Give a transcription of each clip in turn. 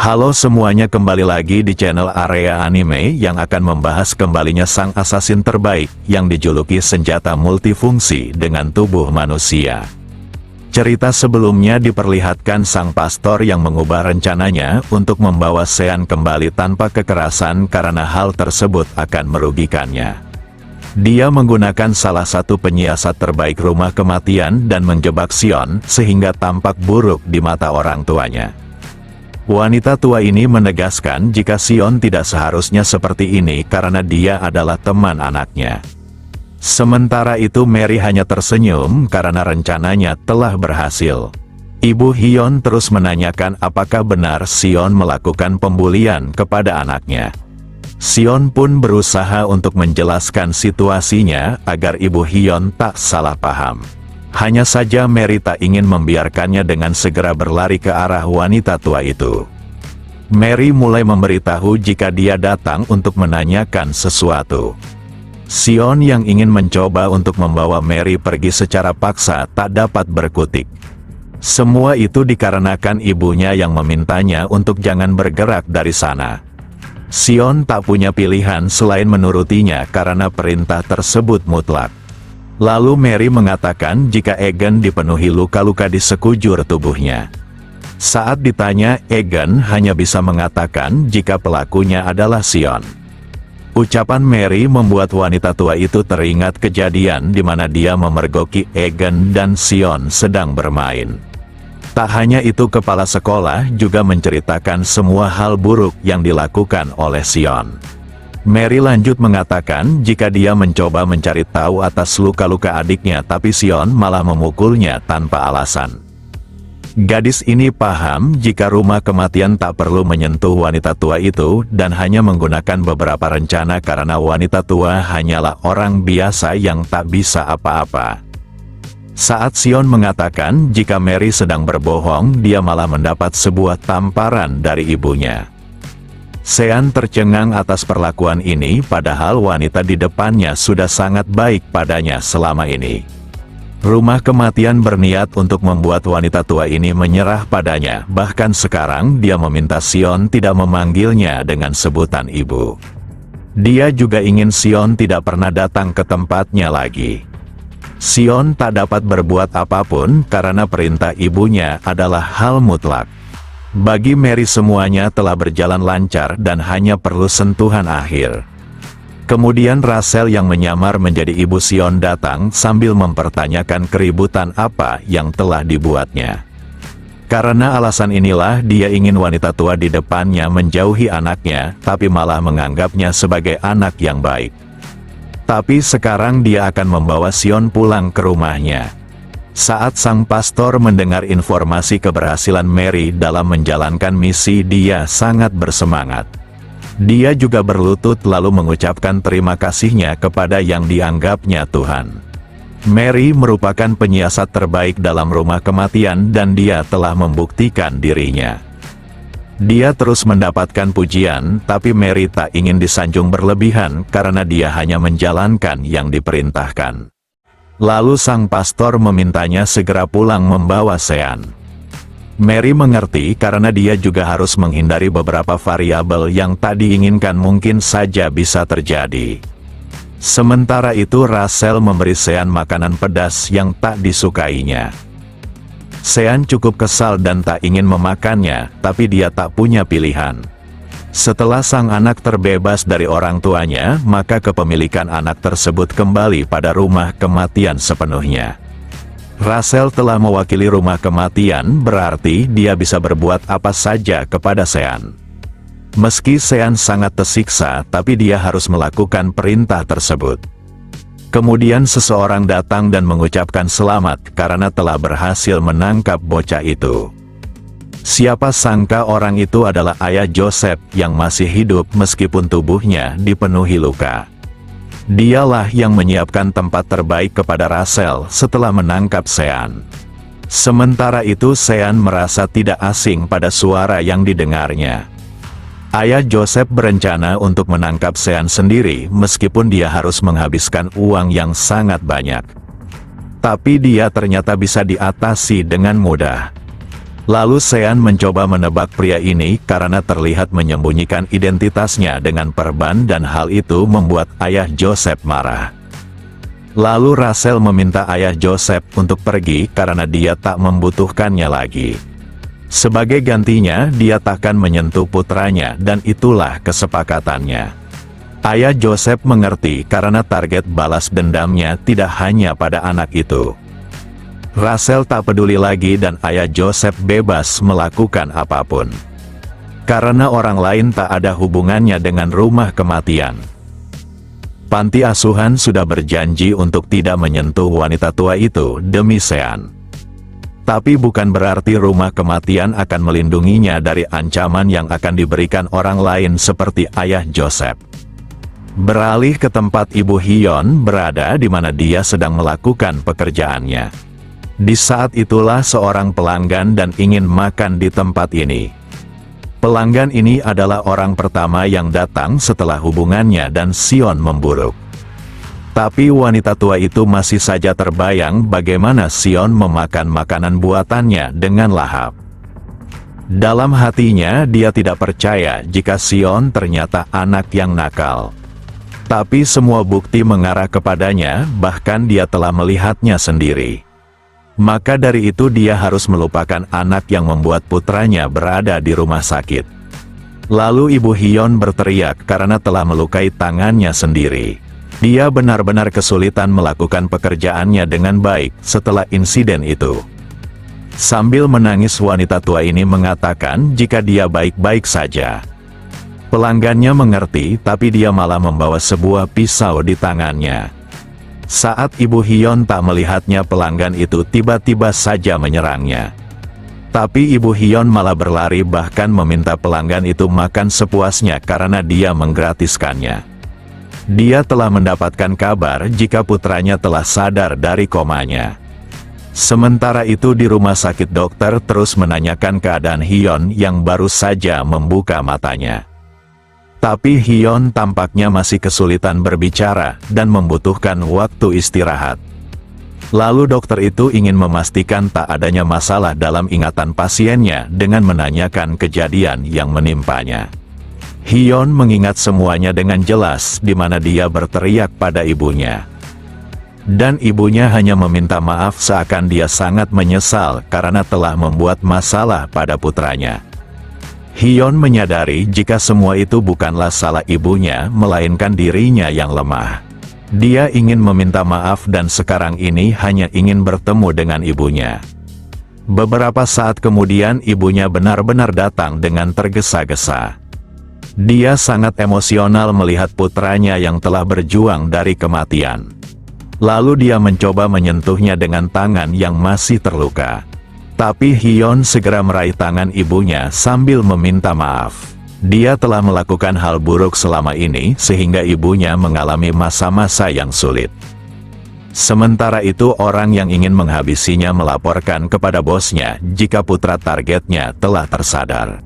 Halo semuanya, kembali lagi di channel Area Anime yang akan membahas kembalinya sang assassin terbaik yang dijuluki senjata multifungsi dengan tubuh manusia. Cerita sebelumnya diperlihatkan sang pastor yang mengubah rencananya untuk membawa Sean kembali tanpa kekerasan karena hal tersebut akan merugikannya. Dia menggunakan salah satu penyiasat terbaik rumah kematian dan menjebak Sean sehingga tampak buruk di mata orang tuanya. Wanita tua ini menegaskan jika Sean tidak seharusnya seperti ini karena dia adalah teman anaknya. Sementara itu Mary hanya tersenyum karena rencananya telah berhasil. Ibu Hyun terus menanyakan apakah benar Sean melakukan pembulian kepada anaknya. Sean pun berusaha untuk menjelaskan situasinya agar Ibu Hyun tak salah paham. Hanya saja Mary tak ingin membiarkannya dengan segera berlari ke arah wanita tua itu. Mary mulai memberitahu jika dia datang untuk menanyakan sesuatu. Sean yang ingin mencoba untuk membawa Mary pergi secara paksa tak dapat berkutik. Semua itu dikarenakan ibunya yang memintanya untuk jangan bergerak dari sana. Sean tak punya pilihan selain menurutinya karena perintah tersebut mutlak. Lalu Mary mengatakan jika Egan dipenuhi luka-luka di sekujur tubuhnya. Saat ditanya, Egan hanya bisa mengatakan jika pelakunya adalah Sean. Ucapan Mary membuat wanita tua itu teringat kejadian di mana dia memergoki Egan dan Sean sedang bermain. Tak hanya itu, kepala sekolah juga menceritakan semua hal buruk yang dilakukan oleh Sean. Mary lanjut mengatakan jika dia mencoba mencari tahu atas luka-luka adiknya tapi Sean malah memukulnya tanpa alasan. Gadis ini paham jika rumah kematian tak perlu menyentuh wanita tua itu dan hanya menggunakan beberapa rencana karena wanita tua hanyalah orang biasa yang tak bisa apa-apa. Saat Sean mengatakan jika Mary sedang berbohong, dia malah mendapat sebuah tamparan dari ibunya. Sean tercengang atas perlakuan ini padahal wanita di depannya sudah sangat baik padanya selama ini. Rumah kematian berniat untuk membuat wanita tua ini menyerah padanya, bahkan sekarang dia meminta Sean tidak memanggilnya dengan sebutan ibu. Dia juga ingin Sean tidak pernah datang ke tempatnya lagi. Sean tak dapat berbuat apapun karena perintah ibunya adalah hal mutlak. Bagi Mary semuanya telah berjalan lancar dan hanya perlu sentuhan akhir. Kemudian Rachel yang menyamar menjadi ibu Sean datang sambil mempertanyakan keributan apa yang telah dibuatnya. Karena alasan inilah dia ingin wanita tua di depannya menjauhi anaknya, tapi malah menganggapnya sebagai anak yang baik. Tapi sekarang dia akan membawa Sean pulang ke rumahnya. Saat sang pastor mendengar informasi keberhasilan Mary dalam menjalankan misi, dia sangat bersemangat. Dia juga berlutut lalu mengucapkan terima kasihnya kepada yang dianggapnya Tuhan. Mary merupakan penyiasat terbaik dalam rumah kematian dan dia telah membuktikan dirinya. Dia terus mendapatkan pujian, tapi Mary tak ingin disanjung berlebihan karena dia hanya menjalankan yang diperintahkan. Lalu sang pastor memintanya segera pulang membawa Sean. Mary mengerti karena dia juga harus menghindari beberapa variabel yang tak diinginkan mungkin saja bisa terjadi. Sementara itu Rachel memberi Sean makanan pedas yang tak disukainya. Sean cukup kesal dan tak ingin memakannya, tapi dia tak punya pilihan. Setelah sang anak terbebas dari orang tuanya, maka kepemilikan anak tersebut kembali pada rumah kematian sepenuhnya. Rachel telah mewakili rumah kematian, berarti dia bisa berbuat apa saja kepada Sean. Meski Sean sangat tersiksa, tapi dia harus melakukan perintah tersebut. Kemudian seseorang datang dan mengucapkan selamat karena telah berhasil menangkap bocah itu. Siapa sangka orang itu adalah ayah Joseph yang masih hidup meskipun tubuhnya dipenuhi luka. Dialah yang menyiapkan tempat terbaik kepada Rachel setelah menangkap Sean. Sementara itu Sean merasa tidak asing pada suara yang didengarnya. Ayah Joseph berencana untuk menangkap Sean sendiri meskipun dia harus menghabiskan uang yang sangat banyak. Tapi dia ternyata bisa diatasi dengan mudah. Lalu Sean mencoba menebak pria ini karena terlihat menyembunyikan identitasnya dengan perban dan hal itu membuat ayah Joseph marah. Lalu Russell meminta ayah Joseph untuk pergi karena dia tak membutuhkannya lagi. Sebagai gantinya, dia takkan menyentuh putranya dan itulah kesepakatannya. Ayah Joseph mengerti karena target balas dendamnya tidak hanya pada anak itu. Russell tak peduli lagi dan ayah Joseph bebas melakukan apapun. Karena orang lain tak ada hubungannya dengan rumah kematian. Panti asuhan sudah berjanji untuk tidak menyentuh wanita tua itu demi Sean. Tapi bukan berarti rumah kematian akan melindunginya dari ancaman yang akan diberikan orang lain seperti ayah Joseph. Beralih ke tempat Ibu Hyon berada di mana dia sedang melakukan pekerjaannya. Di saat itulah seorang pelanggan dan ingin makan di tempat ini. Pelanggan ini adalah orang pertama yang datang setelah hubungannya dan Sion memburuk. Tapi wanita tua itu masih saja terbayang bagaimana Sion memakan makanan buatannya dengan lahap. Dalam hatinya dia tidak percaya jika Sion ternyata anak yang nakal. Tapi semua bukti mengarah kepadanya, bahkan dia telah melihatnya sendiri. Maka dari itu dia harus melupakan anak yang membuat putranya berada di rumah sakit. Lalu Ibu Hyon berteriak karena telah melukai tangannya sendiri. Dia benar-benar kesulitan melakukan pekerjaannya dengan baik setelah insiden itu. Sambil menangis wanita tua ini mengatakan jika dia baik-baik saja. Pelanggannya mengerti tapi dia malah membawa sebuah pisau di tangannya. Saat Ibu Hyon tak melihatnya pelanggan itu tiba-tiba saja menyerangnya. Tapi Ibu Hyon malah berlari bahkan meminta pelanggan itu makan sepuasnya karena dia menggratiskannya. Dia telah mendapatkan kabar jika putranya telah sadar dari komanya. Sementara itu di rumah sakit dokter terus menanyakan keadaan Hyon yang baru saja membuka matanya. Tapi Hyon tampaknya masih kesulitan berbicara dan membutuhkan waktu istirahat. Lalu dokter itu ingin memastikan tak adanya masalah dalam ingatan pasiennya dengan menanyakan kejadian yang menimpanya. Hyon mengingat semuanya dengan jelas di mana dia berteriak pada ibunya. Dan ibunya hanya meminta maaf seakan dia sangat menyesal karena telah membuat masalah pada putranya. Hyon menyadari jika semua itu bukanlah salah ibunya, melainkan dirinya yang lemah. Dia ingin meminta maaf dan sekarang ini hanya ingin bertemu dengan ibunya. Beberapa saat kemudian ibunya benar-benar datang dengan tergesa-gesa. Dia sangat emosional melihat putranya yang telah berjuang dari kematian. Lalu dia mencoba menyentuhnya dengan tangan yang masih terluka. Tapi Hyon segera meraih tangan ibunya sambil meminta maaf. Dia telah melakukan hal buruk selama ini sehingga ibunya mengalami masa-masa yang sulit. Sementara itu orang yang ingin menghabisinya melaporkan kepada bosnya jika putra targetnya telah tersadar.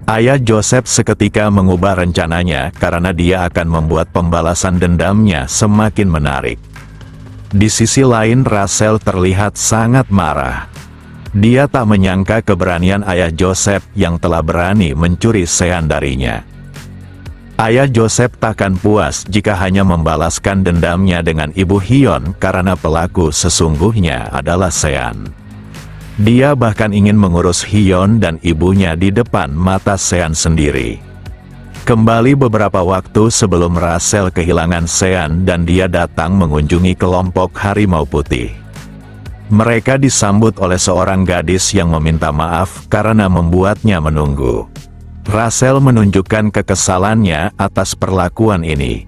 Ayah Joseph seketika mengubah rencananya karena dia akan membuat pembalasan dendamnya semakin menarik. Di sisi lain Russell terlihat sangat marah. Dia tak menyangka keberanian ayah Joseph yang telah berani mencuri Sean darinya. Ayah Joseph takkan puas jika hanya membalaskan dendamnya dengan Ibu Hyon karena pelaku sesungguhnya adalah Sean. Dia bahkan ingin mengurus Hyon dan ibunya di depan mata Sean sendiri. Kembali beberapa waktu sebelum Russell kehilangan Sean dan dia datang mengunjungi kelompok Harimau Putih. Mereka disambut oleh seorang gadis yang meminta maaf karena membuatnya menunggu. Russell menunjukkan kekesalannya atas perlakuan ini.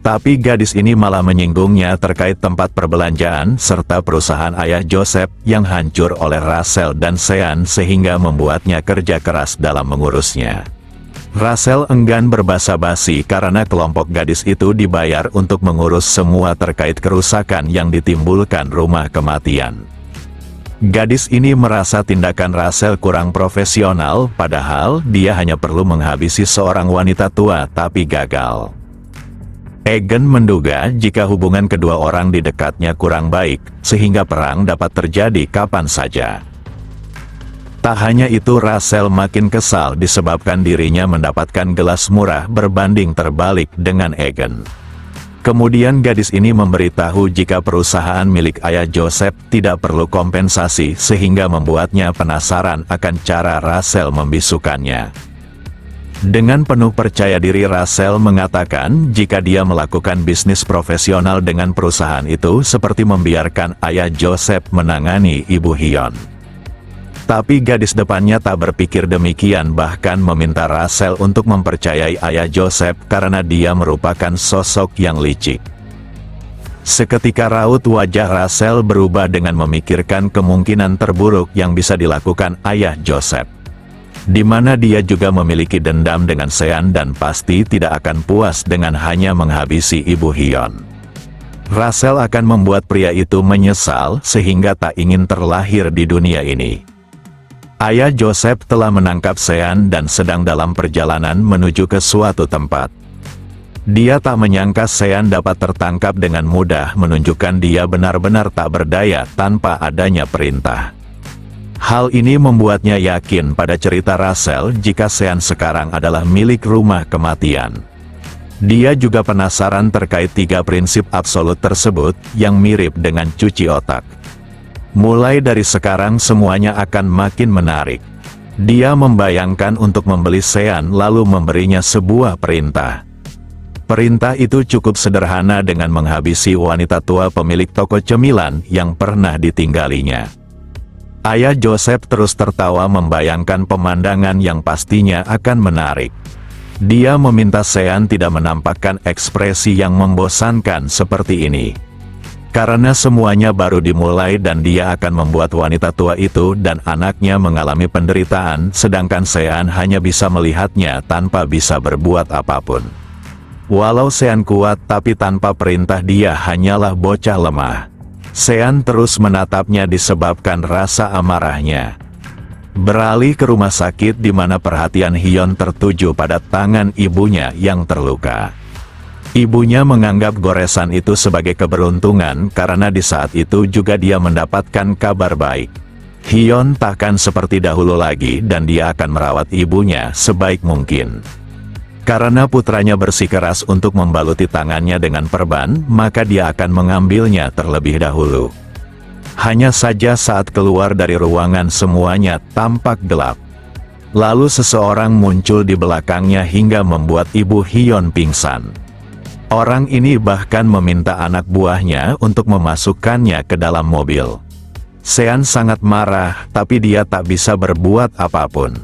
Tapi gadis ini malah menyinggungnya terkait tempat perbelanjaan serta perusahaan ayah Joseph yang hancur oleh Russell dan Sean sehingga membuatnya kerja keras dalam mengurusnya. Russell enggan berbasa-basi karena kelompok gadis itu dibayar untuk mengurus semua terkait kerusakan yang ditimbulkan rumah kematian. Gadis ini merasa tindakan Russell kurang profesional, padahal dia hanya perlu menghabisi seorang wanita tua tapi gagal. Egan menduga jika hubungan kedua orang di dekatnya kurang baik, sehingga perang dapat terjadi kapan saja. Tak hanya itu, Rachel makin kesal disebabkan dirinya mendapatkan gelas murah berbanding terbalik dengan Egan. Kemudian gadis ini memberitahu jika perusahaan milik ayah Joseph tidak perlu kompensasi, sehingga membuatnya penasaran akan cara Rachel membisukannya. Dengan penuh percaya diri, Rachel mengatakan jika dia melakukan bisnis profesional dengan perusahaan itu seperti membiarkan ayah Joseph menangani ibu Hyun. Tapi gadis depannya tak berpikir demikian, bahkan meminta Rachel untuk mempercayai ayah Joseph karena dia merupakan sosok yang licik. Seketika raut wajah Rachel berubah dengan memikirkan kemungkinan terburuk yang bisa dilakukan ayah Joseph, di mana dia juga memiliki dendam dengan Sean dan pasti tidak akan puas dengan hanya menghabisi ibu Hyun. Rachel akan membuat pria itu menyesal sehingga tak ingin terlahir di dunia ini. Ayah Joseph telah menangkap Sean dan sedang dalam perjalanan menuju ke suatu tempat. Dia tak menyangka Sean dapat tertangkap dengan mudah, menunjukkan dia benar-benar tak berdaya tanpa adanya perintah. Hal ini membuatnya yakin pada cerita Rachel jika Sean sekarang adalah milik rumah kematian. Dia juga penasaran terkait 3 prinsip absolut tersebut yang mirip dengan cuci otak. Mulai dari sekarang semuanya akan makin menarik. Dia membayangkan untuk membeli Sean lalu memberinya sebuah perintah. Perintah itu cukup sederhana dengan menghabisi wanita tua pemilik toko cemilan yang pernah ditinggalinya. Ayah Joseph terus tertawa membayangkan pemandangan yang pastinya akan menarik. Dia meminta Sean tidak menampakkan ekspresi yang membosankan seperti ini, karena semuanya baru dimulai dan dia akan membuat wanita tua itu dan anaknya mengalami penderitaan, sedangkan Sean hanya bisa melihatnya tanpa bisa berbuat apapun. Walau Sean kuat, tapi tanpa perintah dia hanyalah bocah lemah. Sean terus menatapnya disebabkan rasa amarahnya. Beralih ke rumah sakit di mana perhatian Hyun tertuju pada tangan ibunya yang terluka. Ibunya menganggap goresan itu sebagai keberuntungan karena di saat itu juga dia mendapatkan kabar baik. Hyun takkan seperti dahulu lagi dan dia akan merawat ibunya sebaik mungkin. Karena putranya bersikeras untuk membaluti tangannya dengan perban, maka dia akan mengambilnya terlebih dahulu. Hanya saja saat keluar dari ruangan semuanya tampak gelap. Lalu seseorang muncul di belakangnya hingga membuat ibu Hyun pingsan. Orang ini bahkan meminta anak buahnya untuk memasukkannya ke dalam mobil. Sean sangat marah, tapi dia tak bisa berbuat apapun.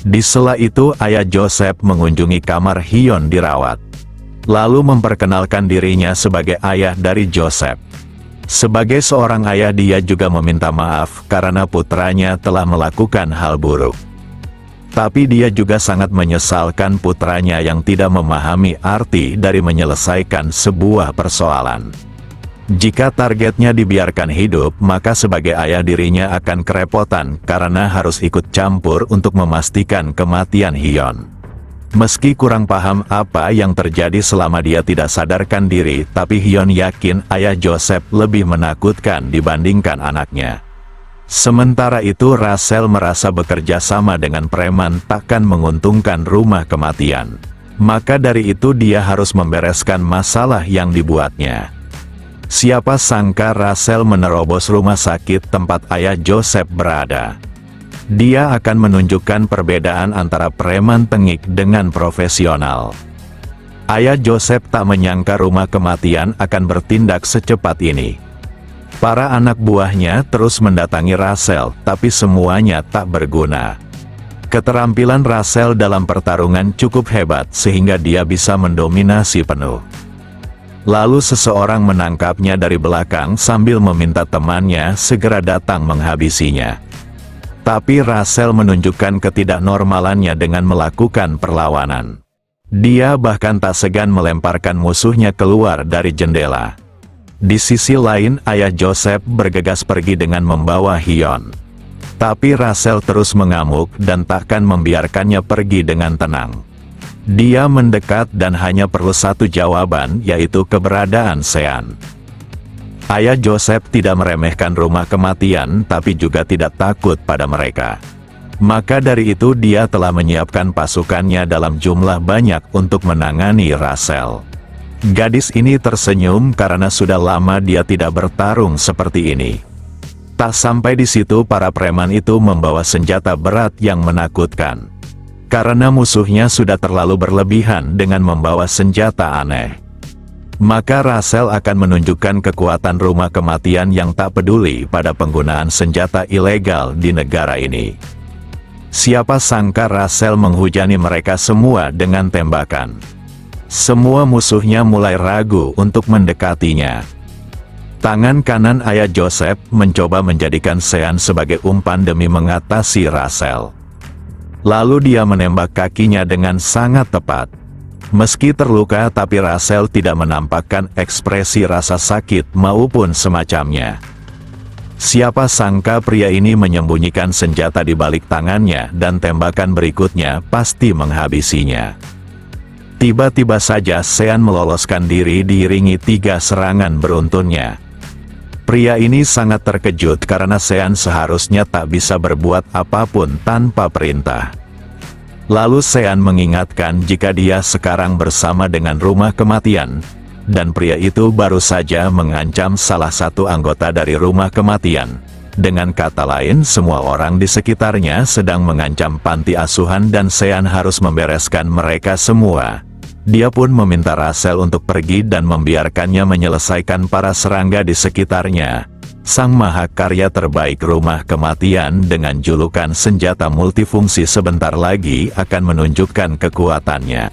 Di sela itu ayah Joseph mengunjungi kamar Hyun dirawat, lalu memperkenalkan dirinya sebagai ayah dari Joseph. Sebagai seorang ayah dia juga meminta maaf karena putranya telah melakukan hal buruk. Tapi dia juga sangat menyesalkan putranya yang tidak memahami arti dari menyelesaikan sebuah persoalan. Jika targetnya dibiarkan hidup, maka sebagai ayah dirinya akan kerepotan karena harus ikut campur untuk memastikan kematian Hyun. Meski kurang paham apa yang terjadi selama dia tidak sadarkan diri, tapi Hyun yakin ayah Joseph lebih menakutkan dibandingkan anaknya. Sementara itu Rachel merasa bekerja sama dengan preman takkan menguntungkan rumah kematian. Maka dari itu dia harus membereskan masalah yang dibuatnya. Siapa sangka Rachel menerobos rumah sakit tempat ayah Joseph berada. Dia akan menunjukkan perbedaan antara preman tengik dengan profesional. Ayah Joseph tak menyangka rumah kematian akan bertindak secepat ini. Para anak buahnya terus mendatangi Rachel, tapi semuanya tak berguna. Keterampilan Rachel dalam pertarungan cukup hebat sehingga dia bisa mendominasi penuh. Lalu seseorang menangkapnya dari belakang sambil meminta temannya segera datang menghabisinya. Tapi Rachel menunjukkan ketidaknormalannya dengan melakukan perlawanan. Dia bahkan tak segan melemparkan musuhnya keluar dari jendela. Di sisi lain ayah Joseph bergegas pergi dengan membawa Hyun. Tapi Rachel terus mengamuk dan takkan membiarkannya pergi dengan tenang. Dia mendekat dan hanya perlu satu jawaban, yaitu keberadaan Sean. Ayah Joseph tidak meremehkan rumah kematian, tapi juga tidak takut pada mereka. Maka dari itu dia telah menyiapkan pasukannya dalam jumlah banyak untuk menangani Rachel. Gadis ini tersenyum karena sudah lama dia tidak bertarung seperti ini. Tak sampai di situ para preman itu membawa senjata berat yang menakutkan. Karena musuhnya sudah terlalu berlebihan dengan membawa senjata aneh. Maka Rachel akan menunjukkan kekuatan rumah kematian yang tak peduli pada penggunaan senjata ilegal di negara ini. Siapa sangka Rachel menghujani mereka semua dengan tembakan. Semua musuhnya mulai ragu untuk mendekatinya. Tangan kanan ayah Joseph mencoba menjadikan Sean sebagai umpan demi mengatasi Rachel. Lalu dia menembak kakinya dengan sangat tepat. Meski terluka tapi Rachel tidak menampakkan ekspresi rasa sakit maupun semacamnya. Siapa sangka pria ini menyembunyikan senjata di balik tangannya dan tembakan berikutnya pasti menghabisinya. Tiba-tiba saja Sean meloloskan diri diiringi 3 serangan beruntunnya. Pria ini sangat terkejut karena Sean seharusnya tak bisa berbuat apapun tanpa perintah. Lalu Sean mengingatkan jika dia sekarang bersama dengan rumah kematian, dan pria itu baru saja mengancam salah satu anggota dari rumah kematian. Dengan kata lain, semua orang di sekitarnya sedang mengancam panti asuhan dan Sean harus membereskan mereka semua. Dia pun meminta Rachel untuk pergi dan membiarkannya menyelesaikan para serangga di sekitarnya. Sang mahakarya terbaik rumah kematian dengan julukan senjata multifungsi sebentar lagi akan menunjukkan kekuatannya.